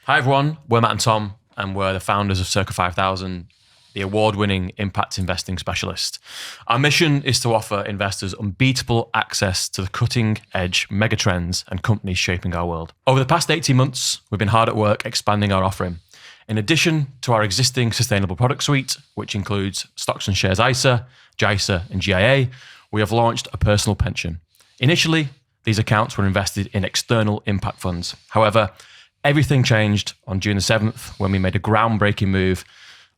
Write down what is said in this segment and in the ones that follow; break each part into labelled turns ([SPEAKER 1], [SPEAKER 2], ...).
[SPEAKER 1] Hi everyone, we're Matt and Tom, and we're the founders of CIRCA5000, the award-winning impact investing specialist. Our mission is to offer investors unbeatable access to the cutting-edge megatrends and companies shaping our world. Over the past 18 months, we've been hard at work expanding our offering. In addition to our existing sustainable product suite, which includes stocks and shares ISA, JISA, and GIA, we have launched a personal pension. Initially, these accounts were invested in external impact funds. However, everything changed on June the 7th when we made a groundbreaking move,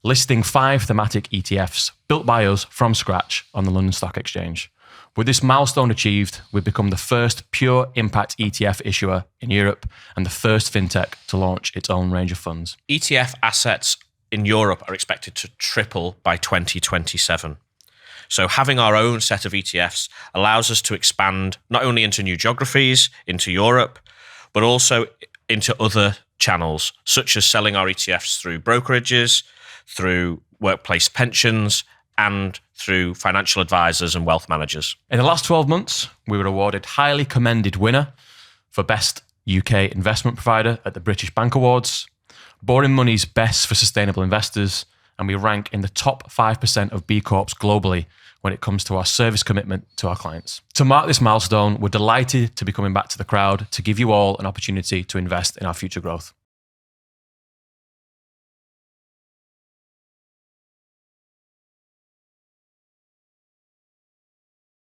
[SPEAKER 1] listing 5 thematic ETFs built by us from scratch on the London Stock Exchange. With this milestone achieved, we've become the first pure impact ETF issuer in Europe and the first fintech to launch its own range of funds.
[SPEAKER 2] ETF assets in Europe are expected to triple by 2027. So having our own set of ETFs allows us to expand not only into new geographies, into Europe, but also into other channels, such as selling our ETFs through brokerages, through workplace pensions, and through financial advisors and wealth managers.
[SPEAKER 1] In the last 12 months, we were awarded highly commended winner for Best UK Investment Provider at the British Bank Awards, Boring Money's Best for Sustainable Investors, and we rank in the top 5% of B Corps globally when it comes to our service commitment to our clients. To mark this milestone, we're delighted to be coming back to the crowd to give you all an opportunity to invest in our future growth.